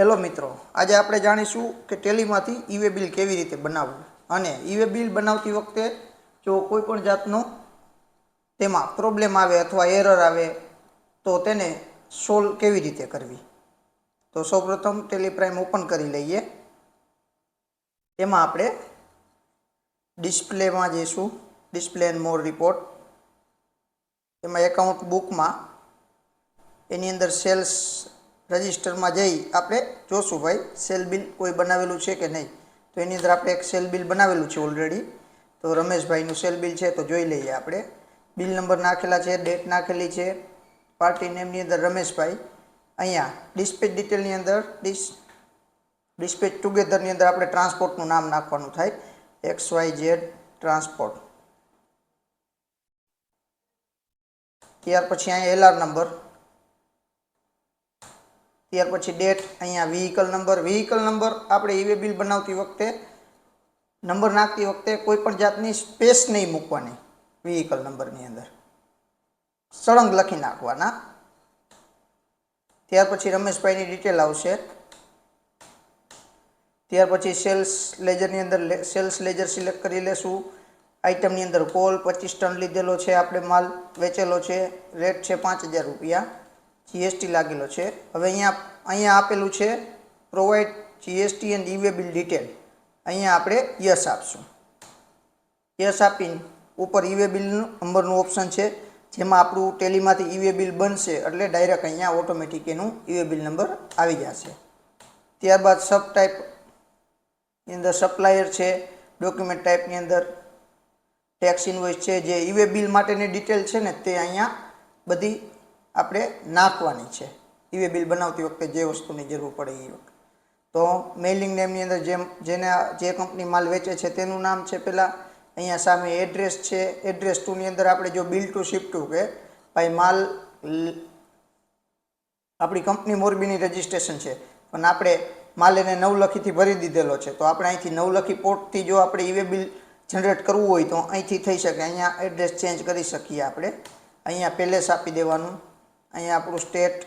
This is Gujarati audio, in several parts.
હેલો મિત્રો, આજે આપણે જાણીશું કે ટેલીમાંથી ઈ-વે બિલ કેવી રીતે બનાવવું અને ઈ-વે બિલ બનાવતી વખતે જો કોઈ પણ જાતનો તેમાં પ્રોબ્લેમ આવે અથવા એરર આવે તો તેને સોલ્વ કેવી રીતે કરવી। તો સૌપ્રથમ ટેલી પ્રાઇમ ઓપન કરી લઈએ। એમાં આપણે ડિસ્પ્લેમાં જઈશું, ડિસ્પ્લે એન્ડ મોર રિપોર્ટ। એમાં એકાઉન્ટ બુકમાં એની અંદર સેલ્સ રજિસ્ટરમાં જઈ આપણે જોશું ભાઈ સેલ બિલ કોઈ બનાવેલું છે કે નહીં। તો એની અંદર આપણે એક સેલ બિલ બનાવેલું છે ઓલરેડી। તો રમેશભાઈનું સેલ બિલ છે તો જોઈ લઈએ આપણે। બિલ નંબર નાખેલા છે, ડેટ નાખેલી છે, પાર્ટી નેમની અંદર રમેશભાઈ। અહીંયા ડિસ્પેચ ડિટેલની અંદર ડિસ્પેચ ટુગેધરની અંદર આપણે ટ્રાન્સપોર્ટનું નામ નાખવાનું થાય, XYZ ટ્રાન્સપોર્ટ। ત્યાર પછી અહીંયા LR નંબર, ત્યાર પછી ડેટ, અહીંયા વ્હીકલ નંબર આપણે ઈ-વે બિલ બનાવતી વખતે નંબર નાખતી વખતે કોઈ પણ જાતની સ્પેસ નહીં મૂકવાની। વ્હીકલ નંબરની અંદર સળંગ લખી નાખવાના। ત્યાર પછી રમેશભાઈની ડિટેલ આવશે। ત્યાર પછી સેલ્સ લેજરની અંદર સેલ્સ લેજર સિલેક્ટ કરી લેશું। આઇટમની અંદર કોલ 25 ટન લીધેલો છે, આપણે માલ વેચેલો છે, રેટ છે 5000 રૂપિયા, જીએસટી લાગેલો છે। હવે અહીંયા આપેલું છે provide GST and e way bill detail, અહીંયા આપણે યસ આપશું। યસ આપીને ઉપર ઈ-વે બિલ નંબરનું ઓપ્શન છે જેમાં આપણું ટેલીમાંથી ઈ-વે બિલ બનશે એટલે ડાયરેક્ટ અહીંયા ઓટોમેટિક એનું ઈ-વે બિલ નંબર આવી જશે। ત્યારબાદ સબ ટાઈપની અંદર સપ્લાયર છે, ડોક્યુમેન્ટ ટાઈપની અંદર ટેક્સ ઇનવોઇસ છે, જે ઈ-વે બિલ માટેની ડિટેલ છે ને તે અહીંયા બધી આપણે નાખવાની છે ઈ-વે બિલ બનાવતી વખતે જે વસ્તુની જરૂર પડે એ વખતે। તો મેઇલિંગ નેમની અંદર જે કંપની માલ વેચે છે તેનું નામ છે પહેલાં। અહીંયા સામે એડ્રેસ છે, એડ્રેસ ટુની અંદર આપણે જો બિલ ટુ શિપ ટુ કે ભાઈ માલ આપણી કંપની મોરબીની રજિસ્ટ્રેશન છે પણ આપણે માલ એને નવલખીથી ભરી દીધેલો છે તો આપણે અહીંથી નવલખી પોર્ટથી જો આપણે ઈ-વે બિલ જનરેટ કરવું હોય તો અહીંથી થઈ શકે। અહીંયા એડ્રેસ ચેન્જ કરી શકીએ આપણે। અહીંયા પેલેસ આપી દેવાનું, અહીંયા આપણું સ્ટેટ,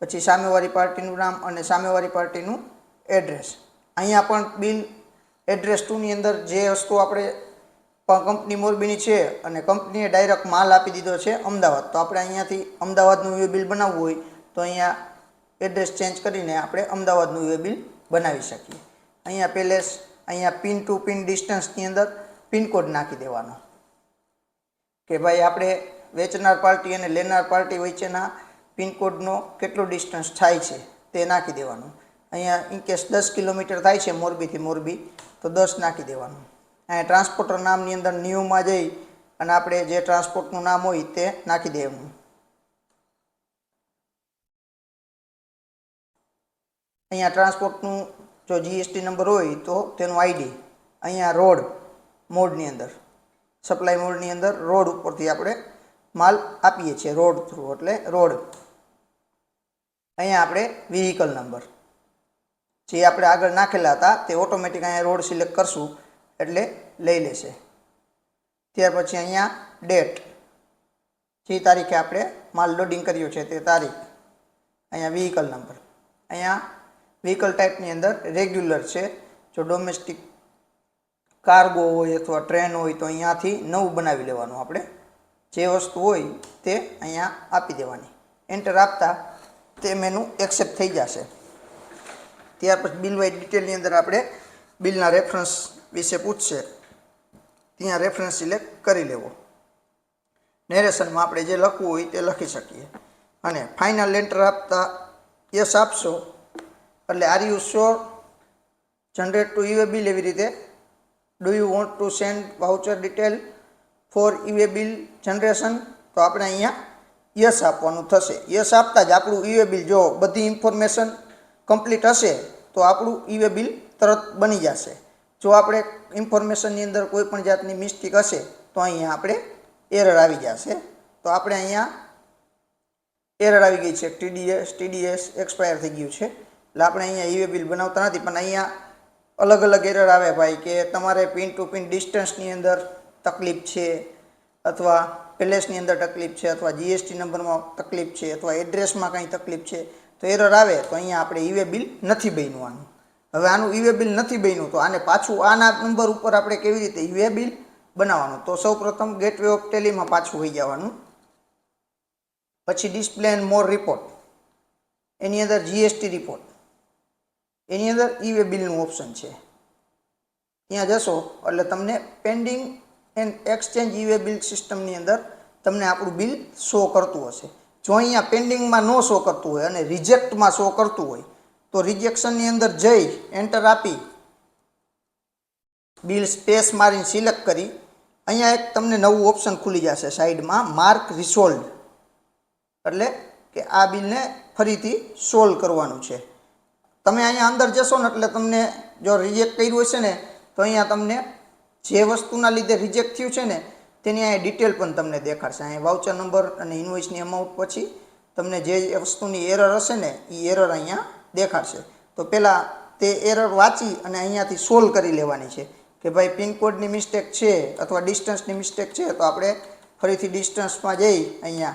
પછી સામેવાળી પાર્ટીનું નામ અને સામેવાળી પાર્ટીનું એડ્રેસ। અહીંયા પણ બિલ એડ્રેસ ટુની અંદર જે વસ્તુ આપણે કંપની મોરબીની છે અને કંપનીએ ડાયરેક્ટ માલ આપી દીધો છે અમદાવાદ, તો આપણે અહીંયાથી અમદાવાદનું ઈ-વે બિલ બનાવવું હોય તો અહીંયા એડ્રેસ ચેન્જ કરીને આપણે અમદાવાદનું ઈ-વે બિલ બનાવી શકીએ। અહીંયા પેલેસ, અહીંયા પિન ટુ પિન ડિસ્ટન્સની અંદર પિનકોડ નાખી દેવાનો કે ભાઈ આપણે વેચનાર પાર્ટી અને લેનાર પાર્ટી વચ્ચેના પિનકોડનો કેટલો ડિસ્ટન્સ થાય છે તે નાખી દેવાનું। અહીંયા ઇનકેસ 10 કિલોમીટર થાય છે મોરબીથી મોરબી તો 10 નાખી દેવાનું। અહીંયા ટ્રાન્સપોર્ટર નામની અંદર ન્યૂમાં જઈ અને આપણે જે ટ્રાન્સપોર્ટનું નામ હોય તે નાખી દેવાનું। અહીંયા ટ્રાન્સપોર્ટનું જો જીએસટી નંબર હોય તો તેનું આઈડી, અહીંયા રોડ મોડની અંદર સપ્લાય મોડની અંદર રોડ ઉપરથી આપણે માલ આપીએ છીએ રોડ થ્રુ એટલે રોડ। અહીંયા આપણે વ્હીકલ નંબર જે આપણે આગળ નાખેલા હતા તે ઓટોમેટિક અહીંયા રોડ સિલેક્ટ કરશું એટલે લઈ લેશે। ત્યાર પછી અહીંયા ડેટ, જે તારીખે આપણે માલ લોડિંગ કર્યો છે તે તારીખ, અહીંયા વ્હીકલ નંબર, અહીંયા વ્હીકલ ટાઈપની અંદર રેગ્યુલર છે, જો ડોમેસ્ટિક કાર્ગો હોય અથવા ટ્રેન હોય તો અહીંયાથી નવું બનાવી લેવાનું આપણે, જે વસ્તુ હોય તે અહીંયા આપી દેવાની। એન્ટર આપતા તે મેનુ એક્સેપ્ટ થઈ જશે। ત્યાર પછી બિલ વાઇઝ ડિટેલની અંદર આપણે બિલના રેફરન્સ વિશે પૂછશે, ત્યાં રેફરન્સ સિલેક્ટ કરી લેવો। નેરેશનમાં આપણે જે લખવું હોય તે લખી શકીએ અને ફાઇનલ એન્ટર આપતા યસ આપશો એટલે are you sure generate to e way bill, એવી રીતે do you want to send voucher detail for e way bill generation, તો આપણે અહીંયા યસ આપવાનું થશે। યસ આપતા જ આપણું ઈ-વે બિલ જો બધી ઇન્ફોર્મેશન કમ્પ્લીટ હશે તો આપણું ઈ-વે બિલ તરત બની જશે। જો આપણે ઇન્ફોર્મેશનની અંદર કોઈ પણ જાતની મિસ્ટેક હશે તો અહીંયા આપણે એરર આવી જશે। તો આપણે અહીંયા એરર આવી ગઈ છે, ટીડીએસ એક્સપાયર થઈ ગયું છે એટલે આપણે અહીંયા ઈ-વે બિલ બનાવતા નથી। પણ અહીંયા અલગ અલગ એરર આવે ભાઈ કે તમારે પિન ટુ પિન ડિસ્ટન્સની અંદર તકલીફ છે અથવા પેલેસની અંદર તકલીફ છે અથવા જીએસટી નંબરમાં તકલીફ છે અથવા એડ્રેસમાં કંઈ તકલીફ છે તો એરર આવે તો અહીંયા આપણે ઈ વે બિલ નથી બન્યું આનું. હવે આનું ઈ વે બિલ નથી બન્યું તો આને પાછું આના નંબર ઉપર આપણે કેવી રીતે ઈ વે બિલ બનાવવાનું? તો સૌપ્રથમ ગેટવે ઓફ ટેલીમાં પાછું વહી જવાનું. પછી ડિસ્પ્લે એન્ડ મોર રિપોર્ટ, એની અંદર જીએસટી રિપોર્ટ, એની અંદર ઈ વે બિલનું ઓપ્શન છે. ત્યાં જશો એટલે તમને pending and exchange e way bill સિસ્ટમની અંદર તમને આપણું બિલ શો કરતું હશે. જો અહીંયા પેન્ડિંગમાં ન શો કરતું હોય અને રિજેક્ટમાં શો કરતું હોય તો રિજેક્શનની અંદર જઈ એન્ટર આપી બિલ સ્પેસ મારીને સિલેક્ટ કરી અહીંયા એક તમને નવું ઓપ્શન ખુલી જશે સાઈડમાં, માર્ક રિસોલ્વ. એટલે કે આ બિલને ફરીથી સોલ્વ કરવાનું છે. તમે અહીંયા અંદર જશો ને એટલે તમને જો રિજેક્ટ કર્યું હશે ને તો અહીંયા તમને જે વસ્તુના લીધે રિજેક્ટ થયું છે ને તેની અહીંયા ડિટેલ પણ તમને દેખાડશે. અહીંયા વાઉચર નંબર અને ઇન્વોઇસની અમાઉન્ટ પછી તમને જે વસ્તુની એરર હશે ને એ એરર અહીંયા દેખાડશે. તો પહેલાં તે એરર વાંચી અને અહીંયાથી સોલ્વ કરી લેવાની છે કે ભાઈ પિનકોડની મિસ્ટેક છે અથવા ડિસ્ટન્સની મિસ્ટેક છે તો આપણે ફરીથી ડિસ્ટન્સમાં જઈ અહીંયા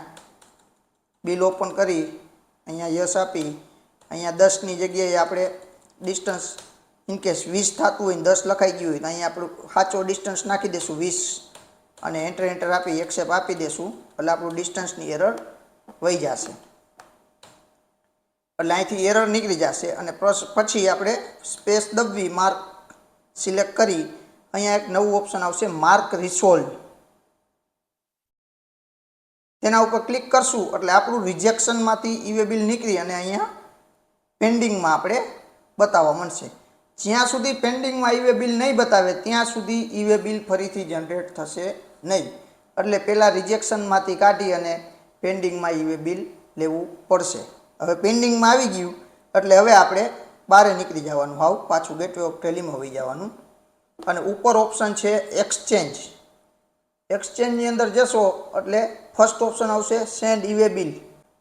બિલ ઓપન કરી અહીંયા યસ આપી અહીંયા 10ની જગ્યાએ આપણે ડિસ્ટન્સ ઇનકેસ 20 થતું હોય ને 10 લખાઈ ગયું હોય તો અહીંયા આપણું સાચો ડિસ્ટન્સ નાખી દઈશું 20 અને એન્ટર આપી એક્સેપ્ટ આપી દઈશું એટલે આપણું ડિસ્ટન્સની એરર વહી જશે. એટલે અહીંથી એરર નીકળી જશે અને પછી આપણે સ્પેસ દબવી માર્ક સિલેક્ટ કરી અહીંયા એક નવું ઓપ્શન આવશે માર્ક રિસોલ્વ. તેના ઉપર ક્લિક કરશું એટલે આપણું રિજેક્શનમાંથી ઈ વે બિલ નીકળી અને અહીંયા પેન્ડિંગમાં આપણે બતાવવા મળશે. જ્યાં સુધી પેન્ડિંગમાં ઈ વે બિલ નહીં બતાવે ત્યાં સુધી ઈ વે બિલ ફરીથી જનરેટ થશે નહીં. એટલે પહેલાં રિજેક્શનમાંથી કાઢી અને પેન્ડિંગમાં ઈ વે બિલ લેવું પડશે. હવે પેન્ડિંગમાં આવી ગયું એટલે હવે આપણે બહાર નીકળી જવાનું, હાવ પાછું ગેટવે ઓફ ટેલીમાં હોઈ જવાનું અને ઉપર ઓપ્શન છે એક્સચેન્જ. એક્સચેન્જની અંદર જશો એટલે ફર્સ્ટ ઓપ્શન આવશે સેન્ડ ઈ વે બિલ.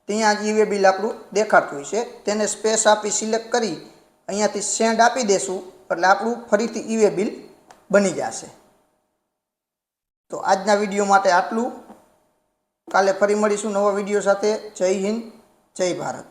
ત્યાં જ ઈ વે બિલ આપણું દેખાડતું હોય છે. તેને સ્પેસ આપી સિલેક્ટ કરી અહીંયાથી સેન્ડ આપી દેશું એટલે આપણું ફરીથી ઈ વે બિલ બની જશે. તો આજના વિડીયો માટે આટલું. કાલે ફરી મળીશું નવા વિડીયો સાથે. જય હિન્દ, જય ભારત.